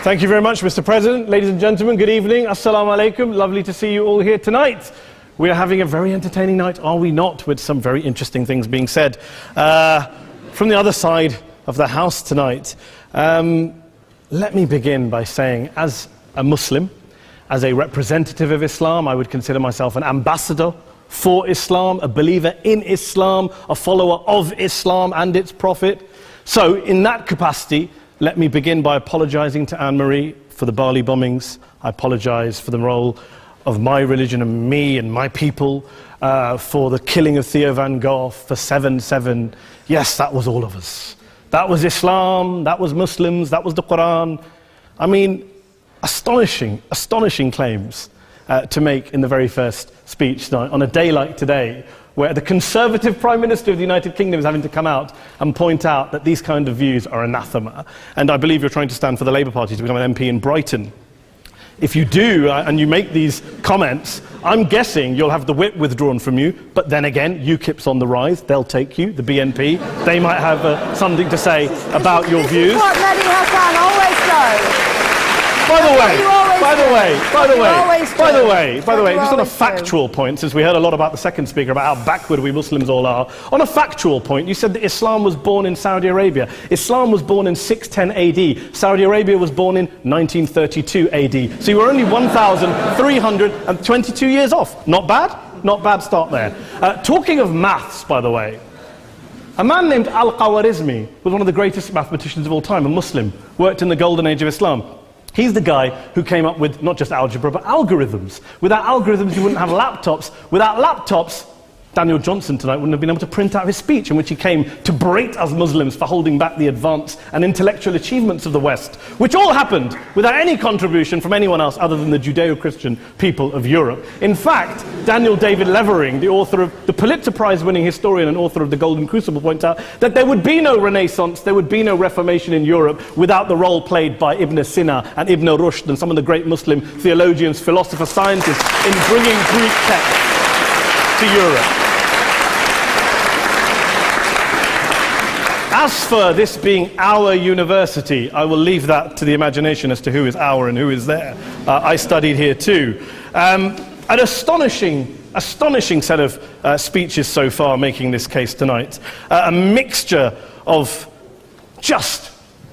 Thank you very much, Mr. President. Ladies and gentlemen, good evening. Assalamu alaikum. Lovely to see you all here tonight. We are having a very entertaining night, are we not, with some very interesting things being said from the other side of the house tonight. Let me begin by saying, as a Muslim, as a representative of Islam, I would consider myself an ambassador for Islam, a believer in Islam, a follower of Islam and its Prophet. So, in that capacity, let me begin by apologizing to Anne-Marie for the Bali bombings. I apologize for the role of my religion and me and my people, for the killing of Theo van Gogh, for 7/7. Yes, that was all of us. That was Islam, that was Muslims, that was the Quran. I mean, astonishing claims to make in the very first speech tonight, on a day like today, where the Conservative Prime Minister of the United Kingdom is having to come out and point out that these kind of views are anathema. And I believe you're trying to stand for the Labour Party to become an MP in Brighton. If you do, and you make these comments, I'm guessing you'll have the whip withdrawn from you, but then again, UKIP's on the rise, they'll take you, the BNP, they might have something to say about your views. This is what Mehdi Hasan always does. By the way, just on a factual point, since we heard a lot about the second speaker, about how backward we Muslims all are, on a factual point, you said that Islam was born in Saudi Arabia. Islam was born in 610 AD. Saudi Arabia was born in 1932 AD. So you were only 1,322 years off. Not bad? Not bad start there. Talking of maths, by the way, a man named Al-Khawarizmi was one of the greatest mathematicians of all time, a Muslim, worked in the golden age of Islam. He's the guy who came up with not just algebra, but algorithms. Without algorithms, you wouldn't have laptops. Without laptops, Daniel Johnson tonight wouldn't have been able to print out his speech in which he came to berate us Muslims for holding back the advance and intellectual achievements of the West, which all happened without any contribution from anyone else other than the Judeo-Christian people of Europe. In fact, Daniel David Levering, the author of the Pulitzer Prize-winning historian and author of The Golden Crucible, points out that there would be no Renaissance, there would be no Reformation in Europe without the role played by Ibn Sina and Ibn Rushd and some of the great Muslim theologians, philosophers, scientists in bringing Greek texts to Europe. As for this being our university, I will leave that to the imagination as to who is our and who is there. I studied here too. An astonishing set of speeches so far making this case tonight. A mixture of just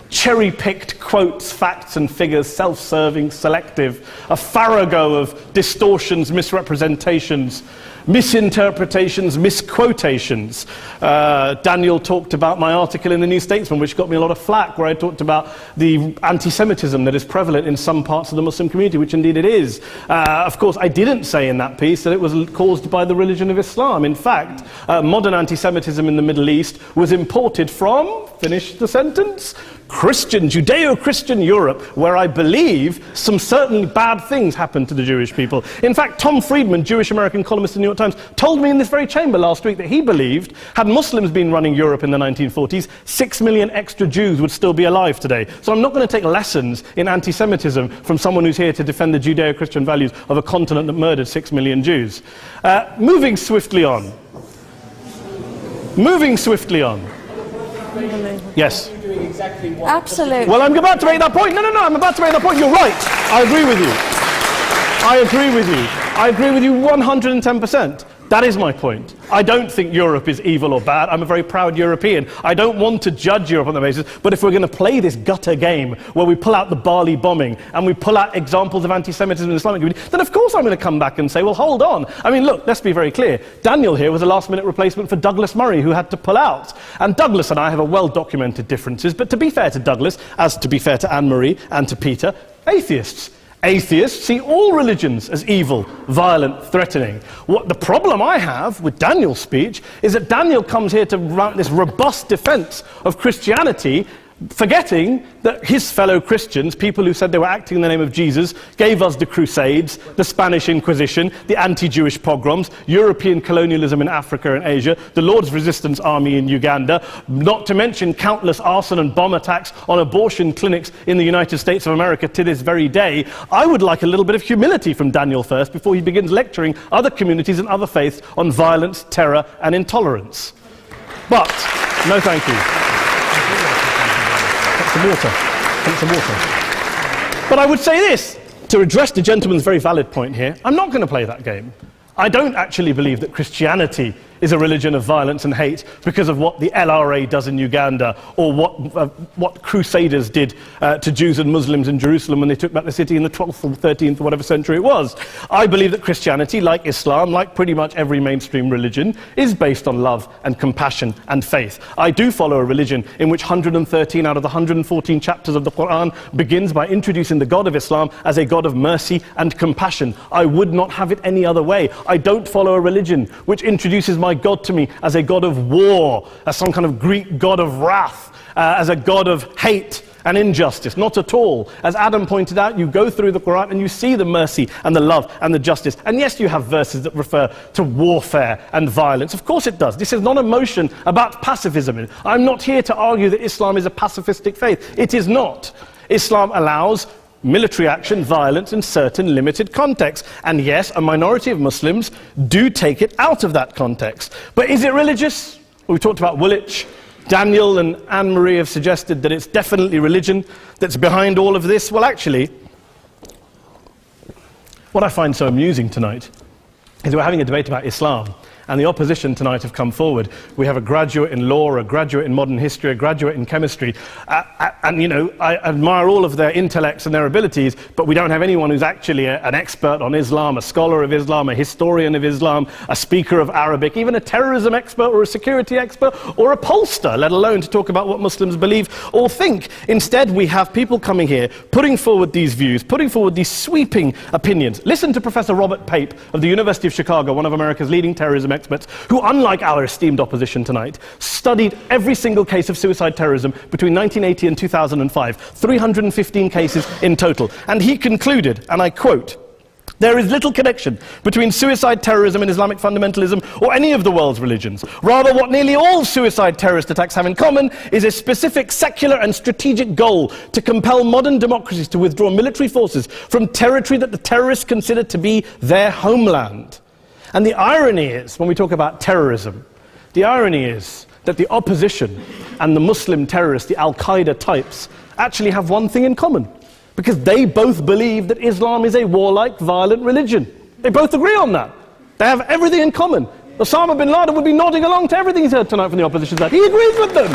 cherry-picked quotes, facts and figures, self-serving, selective, a farrago of distortions, misrepresentations, misinterpretations, misquotations. Daniel talked about my article in the New Statesman, which got me a lot of flack, where I talked about the anti-Semitism that is prevalent in some parts of the Muslim community, which indeed it is. Of course, I didn't say in that piece that it was caused by the religion of Islam. In fact, modern anti-Semitism in the Middle East was imported from, finish the sentence, Judeo-Christian Europe, where I believe some certainly bad things happened to the Jewish people. In fact, Tom Friedman, Jewish-American columnist in the New York Times, told me in this very chamber last week that he believed, had Muslims been running Europe in the 1940s, 6 million extra Jews would still be alive today. So I'm not going to take lessons in anti-Semitism from someone who's here to defend the Judeo-Christian values of a continent that murdered 6 million Jews. Moving swiftly on. Yes. Absolutely. Well, I'm about to make that point. No, I'm about to make that point. You're right. I agree with you. I agree with you 110%. That is my point. I don't think Europe is evil or bad. I'm a very proud European. I don't want to judge Europe on that basis, but if we're going to play this gutter game where we pull out the Bali bombing and we pull out examples of anti-Semitism in the Islamic community, then of course I'm going to come back and say, well, hold on. I mean, look, let's be very clear. Daniel here was a last-minute replacement for Douglas Murray, who had to pull out. And Douglas and I have a well-documented differences, but to be fair to Douglas, as to be fair to Anne-Marie and to Peter, atheists. Atheists see all religions as evil, violent, threatening. What the problem I have with Daniel's speech is that Daniel comes here to write this robust defense of Christianity, forgetting that his fellow Christians, people who said they were acting in the name of Jesus, gave us the Crusades, the Spanish Inquisition, the anti-Jewish pogroms, European colonialism in Africa and Asia, the Lord's Resistance Army in Uganda, not to mention countless arson and bomb attacks on abortion clinics in the United States of America to this very day. I would like a little bit of humility from Daniel first before he begins lecturing other communities and other faiths on violence, terror and intolerance. But, no thank you. Some water. But I would say this, to address the gentleman's very valid point here, I'm not going to play that game. I don't actually believe that Christianity is a religion of violence and hate because of what the LRA does in Uganda or what Crusaders did to Jews and Muslims in Jerusalem when they took back the city in the 12th or 13th or whatever century it was. I believe that Christianity, like Islam, like pretty much every mainstream religion, is based on love and compassion and faith. I do follow a religion in which 113 out of the 114 chapters of the Quran begins by introducing the God of Islam as a God of mercy and compassion. I would not have it any other way. I don't follow a religion which introduces my God to me as a God of war, as some kind of Greek God of wrath, as a God of hate and injustice. Not at all. As Adam pointed out, you go through the Quran and you see the mercy and the love and the justice. And yes, you have verses that refer to warfare and violence. Of course it does. This is not a motion about pacifism. I'm not here to argue that Islam is a pacifistic faith. It is not. Islam allows military action, violence in certain limited contexts. And yes, a minority of Muslims do take it out of that context. But is it religious? Well, we talked about Woolwich. Daniel and Anne-Marie have suggested that it's definitely religion that's behind all of this. Well, actually, what I find so amusing tonight is we're having a debate about Islam. And the opposition tonight have come forward. We have a graduate in law, a graduate in modern history, a graduate in chemistry. And, you know, I admire all of their intellects and their abilities, but we don't have anyone who's actually an expert on Islam, a scholar of Islam, a historian of Islam, a speaker of Arabic, even a terrorism expert or a security expert or a pollster, let alone to talk about what Muslims believe or think. Instead, we have people coming here, putting forward these views, putting forward these sweeping opinions. Listen to Professor Robert Pape of the University of Chicago, one of America's leading terrorism experts, who, unlike our esteemed opposition tonight, studied every single case of suicide terrorism between 1980 and 2005, 315 cases in total. And he concluded, and I quote, "There is little connection between suicide terrorism and Islamic fundamentalism or any of the world's religions. Rather, what nearly all suicide terrorist attacks have in common is a specific secular and strategic goal to compel modern democracies to withdraw military forces from territory that the terrorists consider to be their homeland." And the irony is, when we talk about terrorism, the irony is that the opposition and the Muslim terrorists, the Al-Qaeda types, actually have one thing in common. Because they both believe that Islam is a warlike, violent religion. They both agree on that. They have everything in common. Osama bin Laden would be nodding along to everything he's heard tonight from the opposition side. He agrees with them.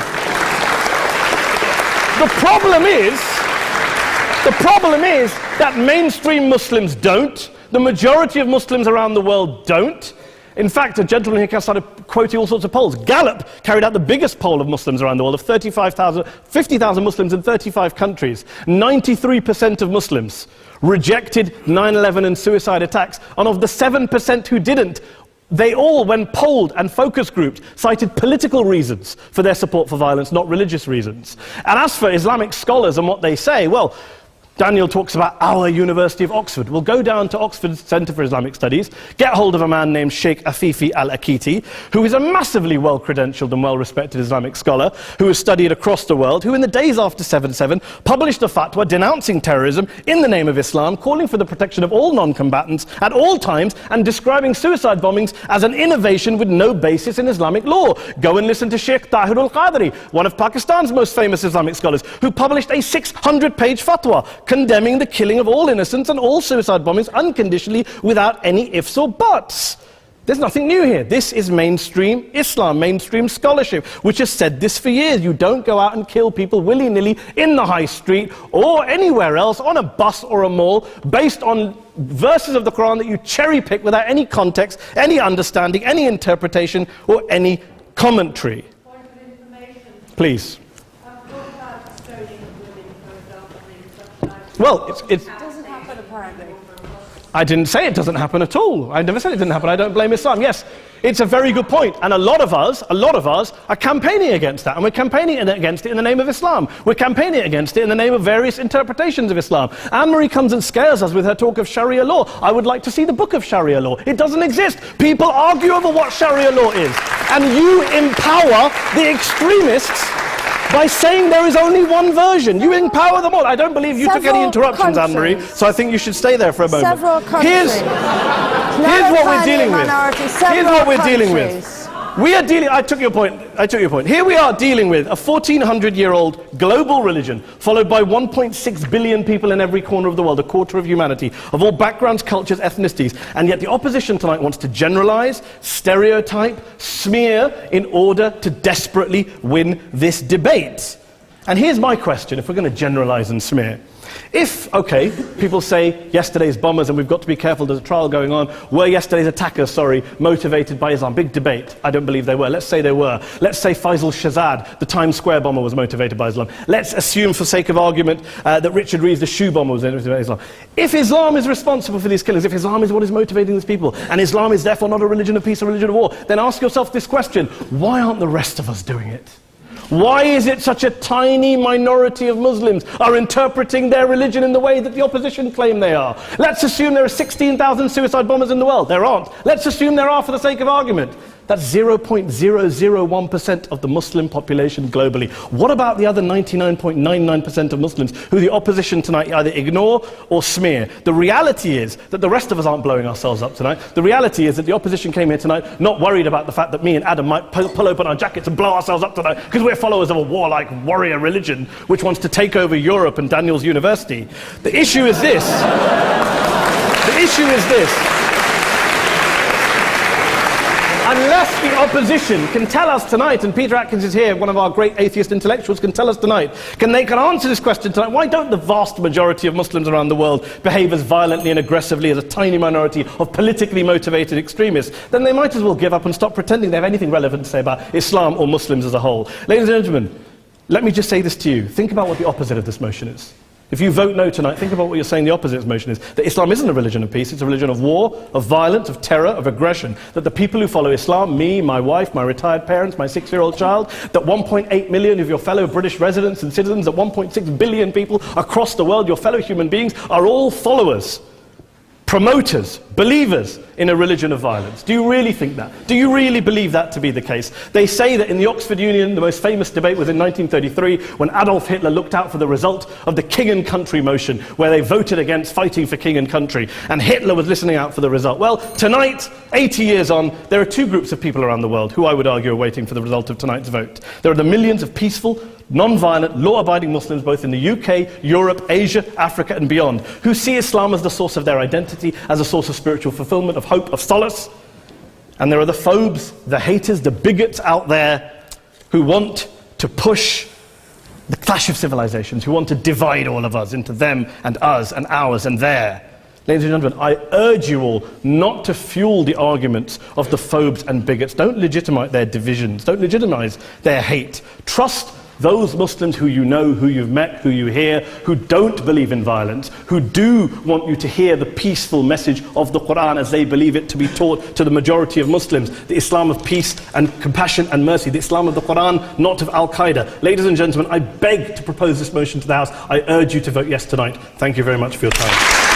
The problem is that mainstream Muslims don't. The majority of Muslims around the world don't. In fact, a gentleman here started quoting all sorts of polls. Gallup carried out the biggest poll of Muslims around the world, of 50,000 Muslims in 35 countries. 93% of Muslims rejected 9/11 and suicide attacks, and of the 7% who didn't, they all, when polled and focus grouped, cited political reasons for their support for violence, not religious reasons. And as for Islamic scholars and what they say, well, Daniel talks about our University of Oxford. We'll go down to Oxford Centre for Islamic Studies, get hold of a man named Sheikh Afifi al-Akiti, who is a massively well-credentialed and well-respected Islamic scholar, who has studied across the world, who in the days after 7/7 published a fatwa denouncing terrorism in the name of Islam, calling for the protection of all non-combatants at all times, and describing suicide bombings as an innovation with no basis in Islamic law. Go and listen to Sheikh Tahir al-Qadri, one of Pakistan's most famous Islamic scholars, who published a 600-page fatwa condemning the killing of all innocents and all suicide bombings unconditionally without any ifs or buts. There's nothing new here. This is mainstream Islam, mainstream scholarship, which has said this for years. You don't go out and kill people willy-nilly in the high street or anywhere else, on a bus or a mall, based on verses of the Quran that you cherry-pick without any context, any understanding, any interpretation, or any commentary. Point of information. Please. What about stoning of women, for example, in such Well, It doesn't happen, apparently. I didn't say it doesn't happen at all. I never said it didn't happen. I don't blame Islam. Yes, it's a very good point. And a lot of us are campaigning against that. And we're campaigning against it in the name of Islam. We're campaigning against it in the name of various interpretations of Islam. Anne-Marie comes and scares us with her talk of Sharia law. I would like to see the book of Sharia law. It doesn't exist. People argue over what Sharia law is. And you empower the extremists by saying there is only one version. You empower them all. I don't believe you took any interruptions, Anne-Marie, so I think you should stay there for a moment. Several countries. Here's what we're dealing with. Here's what we're dealing with. We are dealing, I took your point. Here we are dealing with a 1400-year-old global religion followed by 1.6 billion people in every corner of the world, a quarter of humanity, of all backgrounds, cultures, ethnicities. And yet the opposition tonight wants to generalize, stereotype, smear in order to desperately win this debate. And here's my question, if we're going to generalize and smear. If, okay, people say yesterday's bombers, and we've got to be careful, there's a trial going on, were yesterday's attackers, motivated by Islam? Big debate. I don't believe they were. Let's say they were. Let's say Faisal Shahzad, the Times Square bomber, was motivated by Islam. Let's assume, for sake of argument, that Richard Reeves, the shoe bomber, was motivated by Islam. If Islam is responsible for these killings, if Islam is what is motivating these people, and Islam is therefore not a religion of peace, a religion of war, then ask yourself this question: why aren't the rest of us doing it? Why is it such a tiny minority of Muslims are interpreting their religion in the way that the opposition claim they are? Let's assume there are 16,000 suicide bombers in the world. There aren't. Let's assume there are for the sake of argument. That's 0.001% of the Muslim population globally. What about the other 99.99% of Muslims who the opposition tonight either ignore or smear? The reality is that the rest of us aren't blowing ourselves up tonight. The reality is that the opposition came here tonight not worried about the fact that me and Adam might pull open our jackets and blow ourselves up tonight because we're followers of a warlike warrior religion which wants to take over Europe and Daniel's university. The issue is this. The issue is this. Unless the opposition can tell us tonight, and Peter Atkins is here, one of our great atheist intellectuals, can tell us tonight, can answer this question tonight: why don't the vast majority of Muslims around the world behave as violently and aggressively as a tiny minority of politically motivated extremists? Then they might as well give up and stop pretending they have anything relevant to say about Islam or Muslims as a whole. Ladies and gentlemen, let me just say this to you. Think about what the opposite of this motion is. If you vote no tonight, think about what you're saying the opposite of this motion is. That Islam isn't a religion of peace, it's a religion of war, of violence, of terror, of aggression. That the people who follow Islam, me, my wife, my retired parents, my 6-year-old child, that 1.8 million of your fellow British residents and citizens, that 1.6 billion people across the world, your fellow human beings, are all followers, promoters, believers in a religion of violence. Do you really think that? Do you really believe that to be the case? They say that in the Oxford Union, the most famous debate was in 1933 when Adolf Hitler looked out for the result of the King and Country motion, where they voted against fighting for king and country, and Hitler was listening out for the result. Well, tonight, 80 years on, there are two groups of people around the world who I would argue are waiting for the result of tonight's vote. There are the millions of peaceful, non-violent, law-abiding Muslims both in the UK, Europe, Asia, Africa and beyond, who see Islam as the source of their identity, as a source of spiritual fulfillment, of hope, of solace. And there are the phobes, the haters, the bigots out there who want to push the clash of civilizations, who want to divide all of us into them and us and ours and their. Ladies and gentlemen, I urge you all not to fuel the arguments of the phobes and bigots. Don't legitimize their divisions. Don't legitimize their hate. Trust those Muslims who you know, who you've met, who you hear, who don't believe in violence, who do want you to hear the peaceful message of the Quran as they believe it to be taught to the majority of Muslims, the Islam of peace and compassion and mercy, the Islam of the Quran, not of Al-Qaeda. Ladies and gentlemen, I beg to propose this motion to the House. I urge you to vote yes tonight. Thank you very much for your time.